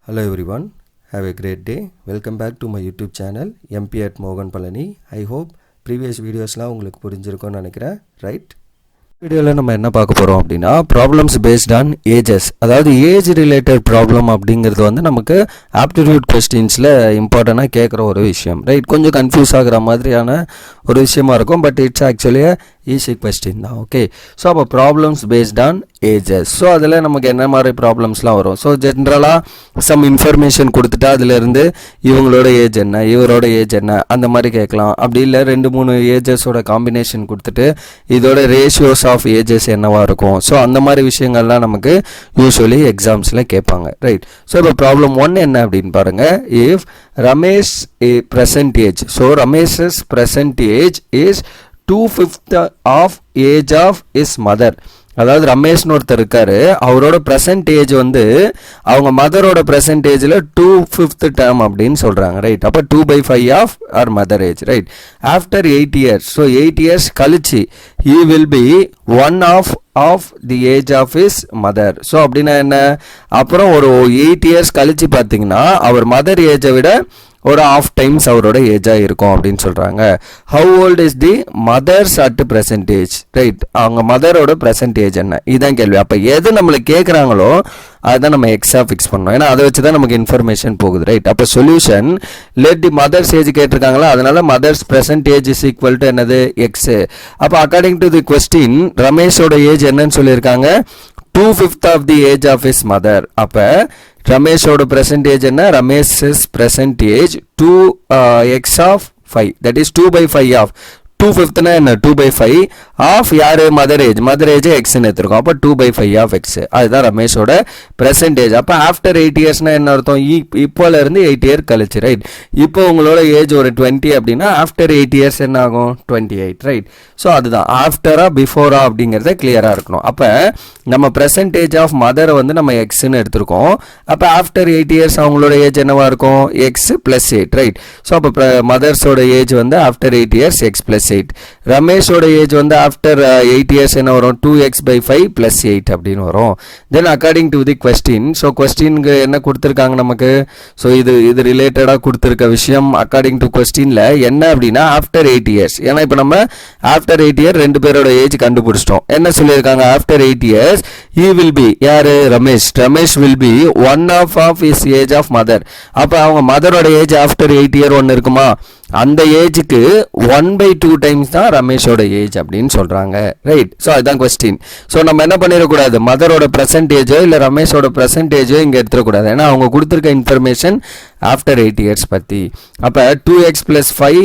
Hello everyone, have a great day. Welcome back to my YouTube channel MP at Mogan Palani. I hope previous videosலாம் உங்களுக்கு புரிஞ்சிருக்கும்னு நினைக்கிறேன், right? வீடியோவில் நம்ம என்ன பார்க்க போகிறோம் அப்படின்னா ப்ராப்ளம்ஸ் பேஸ்ட் ஆன் ஏஜஸ், அதாவது ஏஜ் ரிலேட்டட் ப்ராப்ளம் அப்படிங்கிறது வந்து நமக்கு ஆப்டிடியூட் கொஸ்டின்ஸில் இம்பார்ட்டண்ட்டாக கேட்குற ஒரு விஷயம், ரைட்? கொஞ்சம் கன்ஃபியூஸ் ஆகிற மாதிரியான ஒரு விஷயமா இருக்கும், but it's actually easy question தான், ஓகே? ஸோ அப்போ problems based on ages, so அதில் நமக்கு என்ன மாதிரி ப்ராப்ளம்ஸ்லாம் வரும்? ஸோ ஜென்ரலாக சம் இன்ஃபர்மேஷன் கொடுத்துட்டா அதிலேருந்து இவங்களோட ஏஜ் என்ன, இவரோட ஏஜ் என்ன, அந்த மாதிரி கேட்கலாம். அப்படி இல்லை 2-3 ஏஜஸோட காம்பினேஷன் கொடுத்துட்டு இதோட ரேஷியோஸ் ஆஃப் ஏஜஸ் என்னவா இருக்கும், ஸோ அந்த மாதிரி விஷயங்கள்லாம் நமக்கு யூஸ்வலி எக்ஸாம்ஸில் கேட்பாங்க, ரைட்? ஸோ இப்போ ப்ராப்ளம் 1 என்ன அப்படின்னு பாருங்க. If Ramesh present age, so Ramesh's present age is 2/5 of age of is mother. அதாவது ரமேஷ்னு ஒருத்தர் இருக்காரு, அவரோட ப்ரெசன்ட் ஏஜ் வந்து அவங்க மதரோட ப்ரெசன்ட் ஏஜில் 2/5 டேர்ம் அப்படின்னு சொல்கிறாங்க, ரைட்? அப்போ 2/5 of our mother age, right? After 8 years, so 8 years கழிச்சு he will be 1/2 of the age of is mother. So அப்படின்னா என்ன? அப்புறம் ஒரு 8 years கழிச்சு பார்த்தீங்கன்னா அவர் மதர் ஏஜை விட ஒரு ஆஃப் டைம்ஸ் அவரோட ஏஜாக இருக்கும் அப்படின்னு சொல்கிறாங்க. How old is the mother's at present age, right? அவங்க மதரோட ப்ரெசன்ட் ஏஜ் என்ன, இதுதான் கேள்வி. அப்போ எது நம்மளுக்கு கேட்குறாங்களோ அதுதான் நம்ம எக்ஸாக ஃபிக்ஸ் பண்ணணும், ஏன்னா அதை வச்சு தான் நமக்கு இன்ஃபர்மேஷன் போகுது, ரைட்? அப்போ solution, let the mother's age கேட்டிருக்காங்களா, அதனால mother's present age is equal to என்னது, எக்ஸ். அப்போ அக்கார்டிங் டு தி கொஸ்டின் ரமேஷோட ஏஜ் என்னன்னு சொல்லியிருக்காங்க, 2/5 of the age of is mother. அப்போ ரமேஷோட பிரசன்டேஜ் என்ன, Ramesh's present age 2x of 5, that is 2/5 of 2/5 என்ன, 2/5 ஆஃப் யாரு, மதர் ஏஜ். மதர் ஏஜ் எக்ஸ்ன்னு எடுத்துருக்கோம், அப்போ 2/5 ஆஃப் எக்ஸ், அதுதான் ரமேஷோட பிரசன்டேஜ். அப்போ ஆஃப்டர் 8 yearsனா என்ன அர்த்தம், இப்போல இருந்து 8 year கழிச்சு, ரைட்? இப்போ உங்களோட ஏஜ் ஒரு 20 அப்படின்னா ஆஃப்டர் 8 years என்ன ஆகும், 28, ரைட்? ஸோ அதுதான் ஆஃப்டரா பிஃபோரா அப்படிங்கிறத கிளியராக இருக்கணும். அப்போ நம்ம பிரசன்டேஜ் ஆஃப் மதரை வந்து நம்ம எக்ஸ்ன்னு எடுத்திருக்கோம், அப்போ ஆஃப்டர் 8 years அவங்களோட ஏஜ் என்னவா இருக்கும், எக்ஸ் + 8, ரைட்? ஸோ அப்போ மதர்ஸோட ஏஜ் வந்து ஆஃப்டர் 8 years எக்ஸ் + 8. ரமேஷோட ஏஜ் வந்து ஆஃப்டர் 8 years என்ன வரும், 2x/5 + 8 அப்படின்னு வரும். Then according to the question, so கொஸ்டின்க்கு என்ன கொடுத்துருக்காங்க நமக்கு, ஸோ இது ரிலேட்டடாக கொடுத்துருக்க விஷயம் அக்கார்டிங் டு கொஸ்டின்ல என்ன அப்படின்னா ஆஃப்டர் 8 years. ஏன்னா இப்போ நம்ம ஆஃப்டர் 8 year 2 பேரோட ஏஜ் கண்டுபிடிச்சிட்டோம். என்ன சொல்லியிருக்காங்க, after 8 years he will be யாரு, Ramesh will be 1/2 of his age of mother. அப்போ அவங்க மதரோட ஏஜ் ஆஃப்டர் 8 year ஒன்று இருக்குமா, அந்த ஏஜுக்கு 1/2 டைம்ஸ் தான் ரமேஷோட ஏஜ் அப்படின்னு சொல்றாங்க, ரைட்? ஸோ அதுதான் கொஸ்டின். ஸோ நம்ம என்ன பண்ணிடக்கூடாது, மதரோட பிரசன்டேஜோ இல்லை ரமேஷோட பிரசன்டேஜோ இங்கே எடுத்துடக்கூடாது, ஏன்னா அவங்க கொடுத்துருக்க இன்ஃபர்மேஷன் ஆஃப்டர் 8 years பற்றி. அப்போ 2x + 5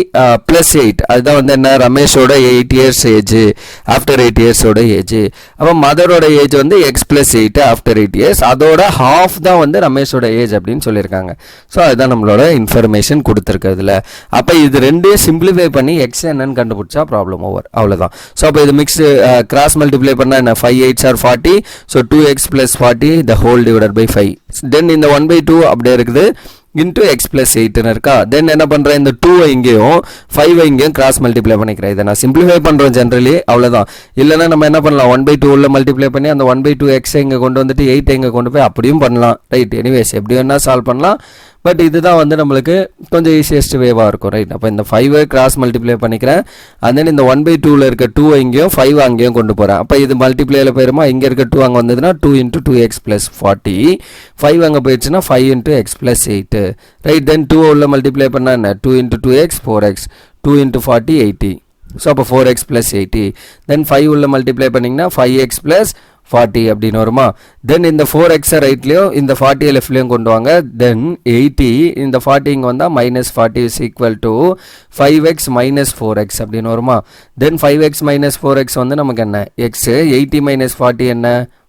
+ 8 அதுதான் வந்து என்ன, ரமேஷோட 8 years ஏஜ், ஆஃப்டர் 8 yearsோட ஏஜ். அப்போ மதரோட ஏஜ் வந்து x + 8 ஆஃப்டர் 8 years, அதோட ஹாஃப் தான் வந்து ரமேஷோட ஏஜ் அப்படின்னு சொல்லியிருக்காங்க. ஸோ அதுதான் நம்மளோட இன்ஃபர்மேஷன் கொடுத்துருக்கிறதுல. அப்போ இது ரெண்டையும் சிம்பிளிஃபை பண்ணி எக்ஸ் என்னன்னு கண்டுபிடிச்சா ப்ராப்ளம் ஓவர், அவ்வளோதான். ஸோ அப்போ இது மிக்ஸ் கிராஸ் மல்டிப்ளை பண்ணால் என்ன, 5 8s are 40, so 2x + 40 the whole divided by 5. தென் இந்த 1/2 அப்படியே இருக்குது, இன்டூ எக்ஸ் + 8 இருக்கா. தென் என்ன பண்ணுறேன், இந்த 2 இங்கேயும் 5 இங்கேயும் கிராஸ் மல்டிப்ளை பண்ணிக்கிறேன். இதை நான் சிம்பிளிஃபை பண்ணுறோம் ஜென்ரலி, அவ்வளோதான். இல்லைனா நம்ம என்ன பண்ணலாம், 1/2 உள்ள மல்டிப்ளை பண்ணி அந்த 1/2 எக்ஸ் இங்கே கொண்டு வந்துட்டு 8 இங்கே கொண்டு போய் அப்படியும் பண்ணலாம், ரைட்? எனிவேஸ் எப்படி வேணால் சால்வ் பண்ணலாம், பட் இதுதான் வந்து நம்மளுக்கு கொஞ்சம் ஈஸியஸ்ட் வேவாக இருக்கும், ரைட்? அப்போ இந்த 5 கிராஸ் மல்டிப்ளை பண்ணிக்கிறேன், அண்ட் தென் இந்த 1/2 இருக்க 2 இங்கேயும் 5 அங்கேயும் கொண்டு போகிறேன். அப்போ இது மல்டிப்ளைல போயிருமா, இங்கே இருக்க 2 அங்கே வந்ததுன்னா 2 × 2x + 40, 5 அங்கே போயிடுச்சுன்னா 5 × x + 8, ரைட்? தென் 2 உள்ள மல்டிப்ளை பண்ணால் என்ன, 2 × 2x 4x, 2 × 40 80. ஸோ அப்போ 4x + 80. தென் 5 உள்ள மல்டிப்ளை பண்ணிங்கன்னா 5x + 40 அப்படின்னு வருமா. தென் இந்த 4x ரைட்லேயும் இந்த 40 லெஃப்ட்லேயும் கொண்டு வாங்க. தென் 80 இந்த 40 இங்கே வந்தால் -40 is equal to 5x - 4x அப்படின்னு வருமா. தென் 5x - 4x வந்து நமக்கு என்ன, எக்ஸ். 80 - 40 என்ன,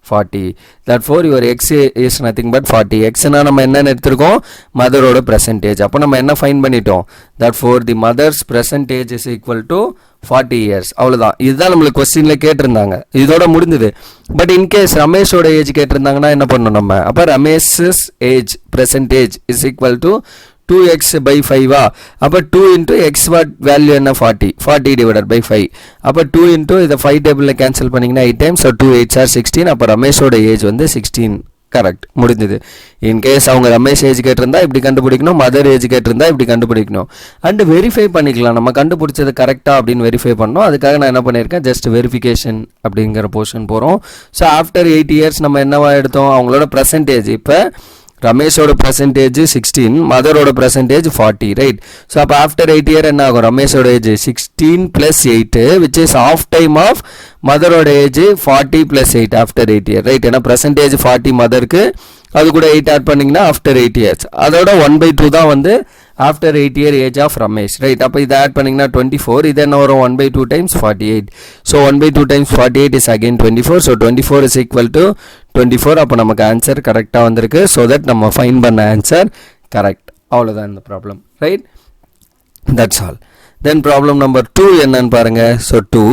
40. Therefore your x is nothing but 40. Xனா நம்ம என்ன எடுத்துருக்கோம், மதரோட பிரசன்டேஜ். அப்போ நம்ம என்ன ஃபைன் பண்ணிட்டோம், therefore the mother's percentage is equal to 40 years. அவ்வளோதான். இதுதான் நம்மளுக்கு கொஸ்டின்ல கேட்டிருந்தாங்க, இதோட முடிந்தது. பட் இன்கேஸ் ரமேஷோட ஏஜ் கேட்டிருந்தாங்கன்னா என்ன பண்ணணும் நம்ம, அப்போ Ramesh's age present age is equal to 2x/5 அப்போ 2 into x வேல்யூ என்ன 40 divided by 5 அப்போ 2 into இதை 5 டேபிளில் கேன்சல் பண்ணிங்கன்னா 8 times, ஸோ 2 8s are 16. அப்போ ரமேஷோட ஏஜ் வந்து 16 கரெக்ட், முடிஞ்சது. இன்கேஸ் அவங்க ரமேஷ் ஏஜ் கேட்டிருந்தா இப்படி கண்டுபிடிக்கணும், மதர் ஏஜ் கேட்டிருந்தா இப்படி கண்டுபிடிக்கணும். அண்ட் வெரிஃபை பண்ணிக்கலாம், நம்ம கண்டுபிடிச்சது கரெக்டாக அப்படின்னு வெரிஃபை பண்ணோம். அதுக்காக நான் என்ன பண்ணியிருக்கேன், ஜஸ்ட் வெரிஃபிகேஷன் அப்படிங்கிற போர்ஷன் போகிறோம். ஸோ ஆஃப்டர் 8 இயர்ஸ் நம்ம என்னவா எடுத்தோம், அவங்களோட பர்சன்டேஜ். இப்போ ரமேஷோட பர்சன்டேஜ் 16, மதரோட பர்சன்டேஜ் 40, ரைட். ஸோ அப்போ ஆஃப்டர் 8 இயர் என்ன ஆகும், ரமேஷோட age 16 + 8 which is of time of மதரோட ஏஜ் 40 + 8 ஆஃப்டர் 8 இயர், ரைட். ஏன்னா பர்சன்டேஜ் 40 மதருக்கு, அது கூட 8 ஆட் பண்ணிங்கன்னா ஆஃப்டர் 8 இயர்ஸ். அதோட 1/2 தான் வந்து after 8 year age of Ramesh, right. அப்போ இதை ஆட் பண்ணிங்கன்னா 24, இது என்ன வரும் 1/2 times 48. So 1/2 times 48 is again 24. So 24 is equal to 24. அப்போ நமக்கு ஆன்சர் கரெக்டாக வந்திருக்கு. ஸோ தட் நம்ம ஃபைன் பண்ண ஆன்சர் கரெக்ட். அவ்வளோதான் இந்த problem, right. That's all. Then problem number 2 என்னன்னு பாருங்க. So 2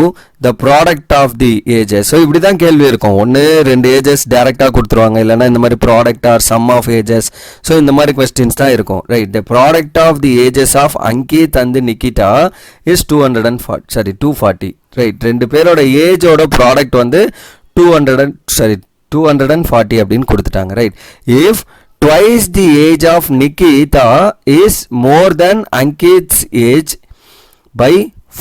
the product of the ages. So இப்படி தான் கேள்வி இருக்கும். 1-2 ஏஜஸ் டேரெக்டாக கொடுத்துருவாங்க, இல்லைனா இந்த மாதிரி product or sum of ages. So இந்த மாதிரி கொஸ்டின்ஸ் தான் இருக்கும், right. The product of the ages of Ankit and Nikita is 240, right. 2 பேரோட ஏஜோட ப்ராடக்ட் வந்து 240 அப்படின்னு கொடுத்துட்டாங்க, right. If twice the age of Nikita is more than Ankit's age by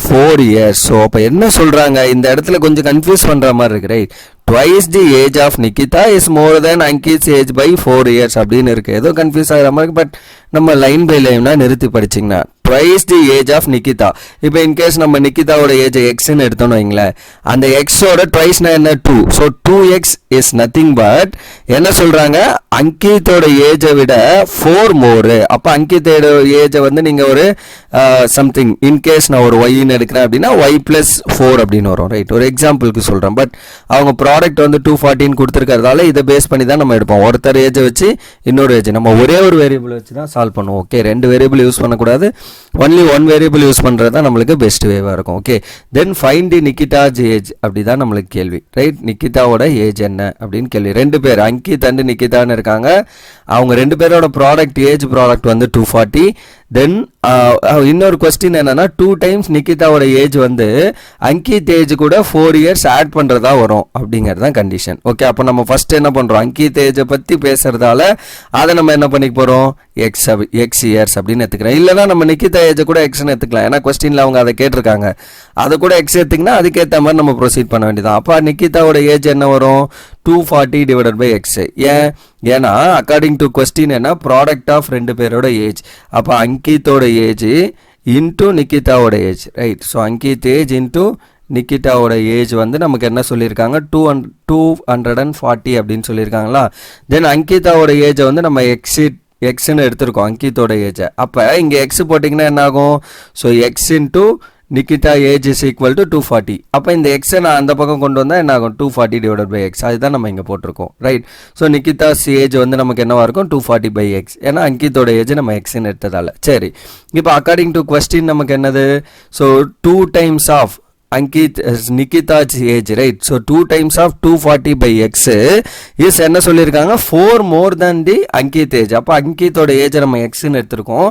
4 years. So அப்போ என்ன சொல்கிறாங்க, இந்த இடத்துல கொஞ்சம் கன்ஃபியூஸ் பண்ணுற மாதிரி இருக்கு, right. twice the age of Nikita is more than Ankit's age by 4 years அப்படின்னு இருக்குது. ஏதோ கன்ஃபியூஸ் ஆகிற மாதிரி, பட் நம்ம லைன் பை லைன்னா நிறுத்தி படிச்சிங்கன்னா twice the age of Nikita. இப்போ இன்கேஸ் நம்ம நிக்கிதாவோட ஏஜ் எக்ஸ்ன்னு எடுத்தோன்னு வைங்களேன், அந்த எக்ஸோட ட்வைஸ்னா என்ன 2. So 2x is nothing but என்ன சொல்கிறாங்க, அங்கித்தோட ஏஜை விட 4 மோர். அப்போ அங்கித்தோட ஏஜை வந்து நீங்கள் ஒரு சம்திங், இன்கேஸ் நான் ஒரு ஒய்ன்னு எடுக்கிறேன் அப்படின்னா y + 4 அப்படின்னு வரும், ரைட். ஒரு எக்ஸாம்பிளுக்கு சொல்கிறேன். பட் அவங்க ப்ராடக்ட் வந்து 240 கொடுத்துருக்கிறதால இதை பேஸ் பண்ணி தான் நம்ம எடுப்போம். ஒருத்தர் ஏஜை வச்சு இன்னொரு ஏஜ், நம்ம ஒரே ஒரு வேரியபிள் வச்சு தான் சால்வ் பண்ணுவோம். ஓகே, 2 வேரியபிள் யூஸ் பண்ணக்கூடாது, ஒன்லி 1 வேரியபிள் யூஸ் பண்ணுறது தான் நம்மளுக்கு பெஸ்ட் வேவாக இருக்கும். ஓகே, தென் ஃபைண்ட் தி நிக்கிதாஸ் ஏஜ், அப்படி தான் நம்மளுக்கு கேள்வி, ரைட். நிக்கிதாவோட ஏஜ் என்ன அப்படின்னு கேள்வி. 2 பேர் அங்கித் அண்ட் நிக்கிதான்னு இருக்காங்க. அவங்க 2 பேரோட ஏஜ் ப்ராடக்ட் வந்து 240. தென் இன்னொரு கொஸ்டின் என்னன்னா 2 டைம்ஸ் நிக்கிதாவோட ஏஜ் வந்து அங்கித் ஏஜ் கூட 4 இயர்ஸ் ஆட் பண்ணுறதா வரும் அப்படிங்கிறது தான் கண்டிஷன். ஓகே, அப்போ நம்ம ஃபர்ஸ்ட் என்ன பண்ணுறோம், அங்கித் ஏஜை பற்றி பேசுறதால அதை நம்ம என்ன பண்ணிக்க போகிறோம், எக்ஸ் இயர்ஸ் அப்படின்னு எடுத்துக்கிறேன். இல்லைனா நம்ம நிக்கிதா ஏஜை கூட எக்ஸ்ன்னு எடுத்துக்கலாம், ஏன்னா கொஸ்டினில் அவங்க அதை கேட்டிருக்காங்க. அதை கூட எக்ஸ் எடுத்திங்கன்னா அதுக்கேற்ற மாதிரி நம்ம ப்ரொசீட் பண்ண வேண்டியதான். அப்போ நிக்கிதாவோட ஏஜ் என்ன வரும், 240 / x. ஏன்னா அக்கார்டிங் டு கொஸ்டின் என்ன, ப்ராடக்ட் ஆஃப் 2 பேரோட ஏஜ். அப்போ அங்கித்தோட ஏஜ் இன்டூ நிக்கிதாவோட age, right. So Ankit age into நிக்கிதாவோட ஏஜ் வந்து நமக்கு என்ன சொல்லியிருக்காங்க, 240 அப்படின்னு சொல்லியிருக்காங்களா. தென் அங்கிதாவோட ஏஜை வந்து நம்ம எக்ஸ்ன்னு எடுத்திருக்கோம், அங்கித்தோட ஏஜை. அப்போ இங்கே எக்ஸ் போட்டிங்கன்னா என்ன ஆகும், so X into Nikita age is equal to 240. அப்போ இந்த எக்ஸை நான் அந்த பக்கம் கொண்டு வந்தால் என்ன ஆகும், 240 / x. அதுதான் நம்ம இங்கே போட்டிருக்கோம், ரைட். ஸோ நிக்கிதாஸ் ஏஜ் வந்து நமக்கு என்னவா இருக்கும், 240/x. ஏன்னா அங்கித்தோட ஏஜ் நம்ம எக்ஸ்ன்னு எடுத்ததால. சரி, இப்போ அக்கார்டிங் டு கொஸ்டின் நமக்கு என்னது, so 2 times of Nikita's age, right. So 2 times of 240/x is என்ன சொல்லியிருக்காங்க, 4 மோர் தேன் தி அங்கித் ஏஜ். அப்போ அங்கித்தோட ஏஜை நம்ம எக்ஸ்ன்னு எடுத்திருக்கோம்.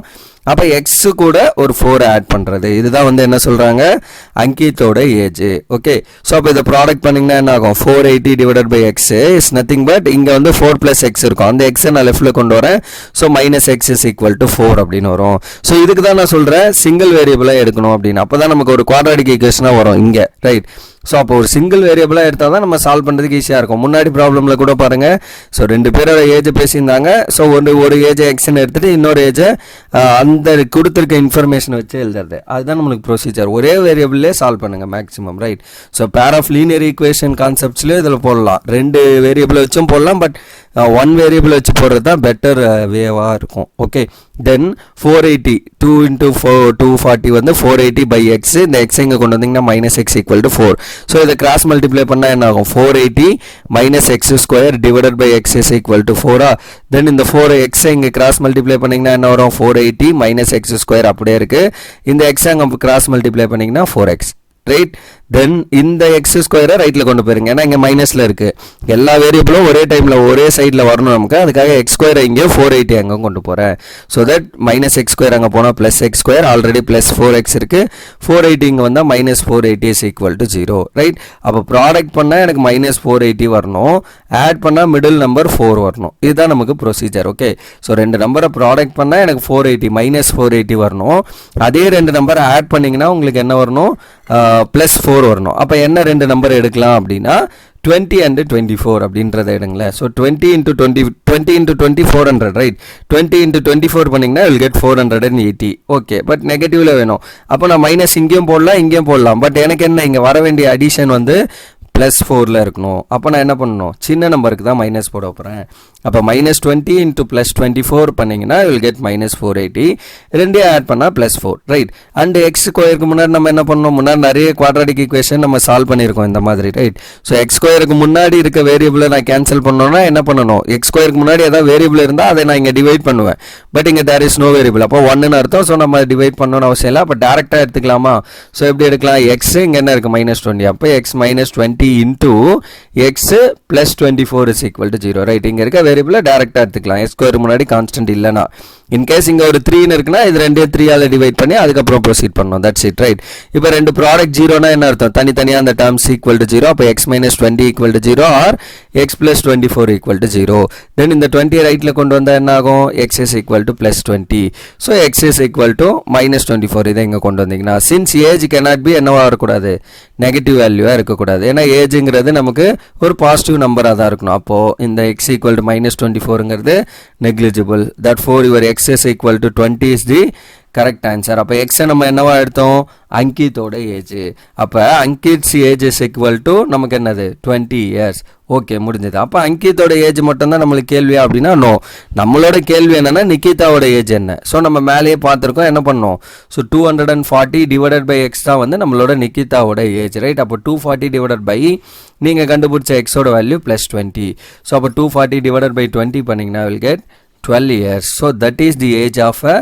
அப்போ எக்ஸ் கூட ஒரு 4 ஆட் பண்ணுறது, இதுதான் வந்து என்ன சொல்கிறாங்க, அங்கித்தோட ஏஜ். ஓகே, ஸோ அப்போ இதை ப்ராடக்ட் பண்ணிங்கன்னா என்ன ஆகும், 480 / x இஸ் நத்திங் பட் இங்கே வந்து 4 + x இருக்கும். அந்த எக்ஸை நான் லெஃப்டில் கொண்டு வரேன். So -x is equal to 4 அப்படின்னு வரும். ஸோ இதுக்கு தான் நான் சொல்கிறேன் சிங்கிள் வேரியபிளாக எடுக்கணும் அப்படின்னு. அப்போ தான் நமக்கு ஒரு குவாட்ராட்டிக் ஈக்குவேஷனாக வரும் இங்கே, ரைட். ஸோ அப்போ ஒரு சிங்கிள் வேரியபிளாக எடுத்தால் தான் நம்ம சால்வ் பண்ணுறதுக்கு ஈஸியாக இருக்கும். முன்னாடி ப்ராப்ளமில் கூட பாருங்கள், ஸோ 2 பேரோட ஏஜ் பேசியிருந்தாங்க. ஸோ ஒரு ஏஜை எக்ஸ்ன்னு எடுத்துகிட்டு இன்னொரு ஏஜை அந்த கொடுத்துருக்க இன்ஃபர்மேஷனை வச்சு எழுதுறது, அதுதான் நம்மளுக்கு ப்ரொசீஜர். ஒரே வேரியபிள்லேயே சால்வ் பண்ணுங்கள் maximum, right. So pair of linear equation கான்செப்ட்ஸ்லேயே இதில் போடலாம், 2 வேரியபிளை வச்சும் போடலாம். பட் 1 வேரியபிள் வச்சு போடுறது தான் பெட்டர் வேவாக இருக்கும். ஓகே, தென் 480 2 × 240 வந்து 480/x. இந்த எக்ஸ் இங்கே கொண்டு வந்தீங்கன்னா -x ஈக்குவல் டு 4. ஸோ இதை கிராஸ் மல்டிப்ளை பண்ணால் என்ன ஆகும், 480 - x² / x is equal to 4. தென் இந்த 4x இங்கே கிராஸ் மல்டிப்ளை பண்ணிங்கன்னா என்ன வரும், 480 - x² அப்படியே இருக்குது. இந்த எக்ஸ் அங்கே கிராஸ் மல்டிப்ளை பண்ணிங்கன்னா 4x, ரைட். தென் இந்த எக்ஸ் ஸ்கொயரை ரைட்டில் கொண்டு போயிருங்க. ஏன்னா இங்கே மைனஸில் இருக்குது. எல்லா வேரியபிளும் ஒரே டைமில் ஒரே சைடில் வரணும் நமக்கு. அதுக்காக எக்ஸ் ஸ்கொயரை இங்கே 480 அங்கே கொண்டு போகிறேன். So that minus X square அங்கே போனால் plus X square, already plus 4x இருக்குது. 480 இங்கே வந்தால் minus 480 is equal to 0, right? அப்போ ப்ராடக்ட் பண்ணால் எனக்கு மைனஸ் 480 வரணும், ஆட் பண்ணால் மிடில் நம்பர் 4 வரணும். இதுதான் நமக்கு ப்ரொசீஜர். ஓகே, ஸோ ரெண்டு நம்பரை ப்ராடக்ட் பண்ணால் எனக்கு 480 மைனஸ் 480 வரணும். அதே ரெண்டு நம்பரை ஆட் பண்ணிங்கன்னா உங்களுக்கு என்ன வரணும்? ப்ளஸ் 4 வரணும். அப்போ என்ன ரெண்டு நம்பர் எடுக்கலாம் அப்படின்னா 20 and 24 அப்படின்றத எடுங்களேன். So 20 into 20 400, right? 20 into 24 பண்ணிங்கன்னா வில் கெட் 480. ஓகே, பட் நெகட்டிவ்ல வேணும். அப்போ நான் மைனஸ் இங்கேயும் போடலாம் இங்கேயும் போடலாம். பட் எனக்கு என்ன, இங்கே வர வேண்டிய அடிஷன் வந்து ப்ளஸ் 4ல் இருக்கணும். அப்போ நான் என்ன பண்ணணும்? சின்ன நம்பருக்கு தான் மைனஸ் போட போகிறேன். அப்போ மைனஸ் 20 into ப்ளஸ் 24 பண்ணிங்கன்னா வில் கெட் மைனஸ் 480. ரெண்டே ஆட் பண்ணால் ப்ளஸ் 4, ரைட்? அண்ட் எக்ஸ் ஸ்கொயருக்கு முன்னாடி நம்ம என்ன பண்ணணும்? முன்னாடி நிறைய குவாட்ராட்டிக் ஈக்குவேஷன் நம்ம சால்வ் பண்ணியிருக்கோம் இந்த மாதிரி, ரைட்? ஸோ எக்ஸ் ஸ்கொயருக்கு முன்னாடி இருக்க வேரியபிளை நான் கேன்சல் பண்ணணும்னா என்ன பண்ணணும்? எக்ஸ் ஸ்கொயருக்கு முன்னாடி ஏதாவது வேரியபிள் இருந்தால் அதை நான் இங்கே டிவைட் பண்ணுவேன். பட் இங்கே தேர் இஸ் நோ வேரியபிள். அப்போ 1ன்னு அர்த்தம். ஸோ நம்ம டிவைட் பண்ணணும்னு அவசியம் இல்லை. அப்போ டேரெக்டாக எடுத்துக்கலாமா? ஸோ எப்படி எடுக்கலாம்? எக்ஸ் இங்கே என்ன இருக்குது? மைனஸ் 20. அப்போ x minus 20 into X plus 24 is equal to 0, right? இங்கே இருக்க வேரியபிளை டேரெக்டாக எடுத்துக்கலாம். எக்ஸ் ஸ்கொயர் முன்னாடி கான்ஸ்டன்ட் இல்லைனா. இன்கேஸ் இங்கே ஒரு 3ன்னு இருக்குன்னா இது ரெண்டே 3ஆல் டிவைட் பண்ணி அதுக்கப்புறம் ப்ரொசீட் பண்ணணும். That's it, right? இப்போ ரெண்டு ப்ராடக்ட் 0னா என்ன அர்த்தம்? தனித்தனியாக அந்த டேர்ம்ஸ் ஈக்குவல் டு 0. அப்போ x minus 20 equal to 0 or x plus 24 equal to 0. Then இந்த 20 ரைட்டில் கொண்டு வந்தால் என்ன ஆகும்? X is equal to plus 20. So x is equal to minus 24. இதை இங்கே கொண்டு வந்தீங்கன்னா சின்ஸ் ஏஜ் கேனாட் பி என்னவா இருக்கக்கூடாது? நெகட்டிவ் வேல்யூவாக இருக்கக்கூடாது. ஏன்னா ஏஜுங்கிறது நமக்கு ஒரு பாசிட்டிவ் நம்பராக தான் இருக்கணும். அப்போது இந்த எக்ஸ் ஈக்குவல் டு மைனஸ் 24ங்கிறது negligible. That for your x is equal to 20 is the correct answer. அப்போ எக்ஸை நம்ம என்னவா எடுத்தோம்? அங்கித்தோட ஏஜ். அப்போ Ankit's age is equal to நமக்கு என்னது? 20 இயர்ஸ். ஓகே, முடிஞ்சது. அப்போ அங்கித்தோட ஏஜ் மட்டும்தான் நம்மளுக்கு கேள்வியா அப்படின்னா நோ. நம்மளோட கேள்வி என்னன்னா நிக்கிதாவோட ஏஜ் என்ன? ஸோ நம்ம மேலேயே பார்த்துருக்கோம். என்ன பண்ணோம்? ஸோ 240 டிவைடட் பை எக்ஸ் தான் வந்து நம்மளோட நிக்கிதாவோட ஏஜ், ரைட்? அப்போ 240 டிவைடட் பை நீங்கள் கண்டுபிடிச்ச எக்ஸோட வேல்யூ ப்ளஸ் 20. ஸோ அப்போ 240 டிவைடட் பை 20 பண்ணிங்கன்னா will get 12 years. So that is the age of uh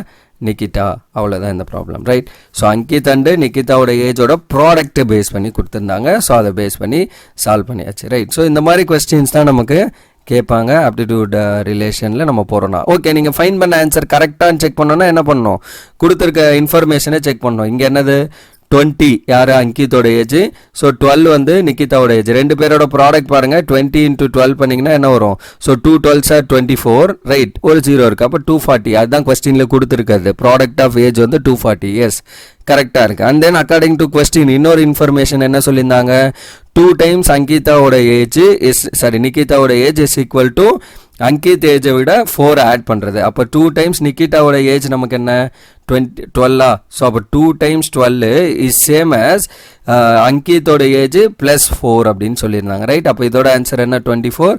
Nikita. அவ்வளோதான் இந்த problem, right? So Ankit and நிக்கிதாவோட ஏஜோட ப்ராடக்ட்டை பேஸ் பண்ணி கொடுத்துருந்தாங்க. ஸோ அதை பேஸ் பண்ணி சால்வ் பண்ணியாச்சு, ரைட்? ஸோ இந்த மாதிரி கொஸ்டின்ஸ் தான் நமக்கு கேட்பாங்க ஆப்டிடியூட் ரிலேஷனில் நம்ம போகிறோம்னா. ஓகே, நீங்கள் ஃபைன் பண்ண ஆன்சர் கரெக்டானு செக் பண்ணோன்னா என்ன பண்ணணும்? கொடுத்துருக்க இன்ஃபர்மேஷனை செக் பண்ணணும். இங்கே என்னது? 20 யார்? அங்கித்தோட ஏஜ். ஸோ 12 வந்து நிக்கிதாவோட ஏஜ். ரெண்டு பேரோட ப்ராடக்ட் பாருங்கள். 20 into 12 பண்ணிங்கன்னா என்ன வரும்? So 2 12s are 24, right? ஒரு 0 இருக்குது. அப்போ 240. அதுதான் கொஸ்டினில் கொடுத்துருக்காது. ப்ராடக்ட் ஆஃப் ஏஜ் வந்து 240. எஸ், கரெக்டாக இருக்குது. And then according to question இன்னொரு இன்ஃபர்மேஷன் என்ன சொல்லியிருந்தாங்க? 2 times அங்கிதாவோட ஏஜ் இஸ் நிக்கிதாவோட age is equal to Ankit ஏஜை விட 4 ஆட் பண்ணுறது. அப்போ 2 times நிக்கிதாவோட ஏஜ் நமக்கு என்ன? 12. ஸோ அப்போ 2 times 12 இஸ் சேம் ஆஸ் அங்கித்தோட ஏஜ் ப்ளஸ் 4 அப்படின்னு சொல்லியிருந்தாங்க, ரைட்? அப்போ இதோட ஆன்சர் என்ன? 24.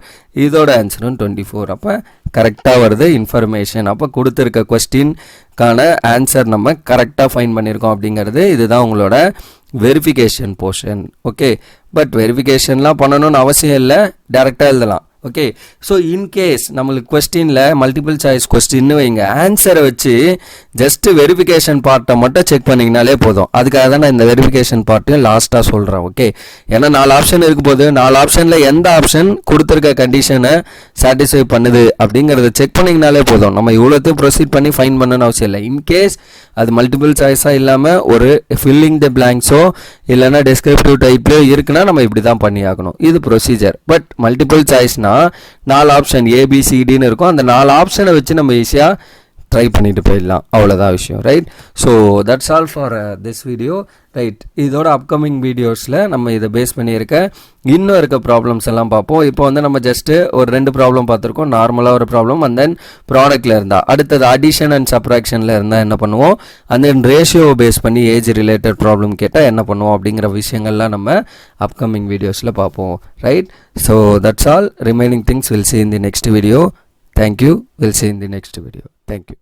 இதோட ஆன்சரும் 24. அப்போ கரெக்டாக வருது இன்ஃபர்மேஷன். அப்போ கொடுத்துருக்க கொஸ்டின்கான ஆன்சர் நம்ம கரெக்டாக ஃபைன் பண்ணியிருக்கோம் அப்படிங்கிறது. இதுதான் உங்களோட வெரிஃபிகேஷன் போர்ஷன். ஓகே, பட் வெரிஃபிகேஷன்லாம் பண்ணணும்னு அவசியம் இல்லை, டேரெக்டாக எழுதலாம். ஓகே, ஸோ இன்கேஸ் நம்மளுக்கு கொஸ்டினில் மல்டிபிள் சாய்ஸ் கொஸ்டின்னு வைங்க, ஆன்சரை வச்சு ஜஸ்ட்டு வெரிஃபிகேஷன் பார்ட்டை மட்டும் செக் பண்ணிங்கனாலே போதும். அதுக்காக தான் நான் இந்த வெரிஃபிகேஷன் பார்ட்டையும் லாஸ்ட்டாக சொல்கிறேன். ஓகே, ஏன்னா 4 ஆப்ஷன் இருக்கும் போது 4 ஆப்ஷனில் எந்த ஆப்ஷன் கொடுத்துருக்க கண்டிஷனை சாட்டிஸ்ஃபை பண்ணுது அப்படிங்கிறத செக் பண்ணிங்கனாலே போதும். நம்ம இவ்வளோத்தையும் ப்ரொசீட் பண்ணி ஃபைன் பண்ணணும்னு அவசியம் இல்லை. இன்கேஸ் அது மல்டிபிள் சாய்ஸாக இல்லாமல் ஒரு ஃபில்லிங் த பிளாங்க்ஸோ இல்லைனா டெஸ்கிரிப்டிவ் டைப்லையோ இருக்குன்னா நம்ம இப்படி தான் பண்ணி ஆகணும். இது ப்ரொசீஜர். பட் மல்டிபிள் சாய்ஸ்னா 4 ஆப்ஷன் ஏபிசிடின்னு இருக்கும். அந்த 4 ஆப்ஷனை வச்சு நம்ம ஈஸியாக ட்ரை பண்ணிட்டு போயிடலாம். அவ்வளோதான் விஷயம், right? So that's all for this video, right? இதோட அப்கமிங் வீடியோஸில் நம்ம இதை பேஸ் பண்ணியிருக்க இன்னும் இருக்க ப்ராப்ளம்ஸ் எல்லாம் பார்ப்போம். இப்போ வந்து நம்ம ஜஸ்ட்டு ஒரு 2 ப்ராப்ளம் பார்த்துருக்கோம். நார்மலாக ஒரு ப்ராப்ளம், அண்ட் தென் ப்ராடக்ட்டில் இருந்தால், அடுத்தது அடிஷன் அண்ட் சப்ராக்ஷனில் இருந்தால் என்ன பண்ணுவோம், அண்ட் தென் ரேஷியோவை பேஸ் பண்ணி ஏஜ் ரிலேட்டட் ப்ராப்ளம் கேட்டால் என்ன பண்ணுவோம் அப்படிங்கிற விஷயங்கள்லாம் நம்ம அப்கமிங் வீடியோஸில் பார்ப்போம், right? So that's all. Remaining things will see in the next video. Thank you. We'll see in the next video. Thank you.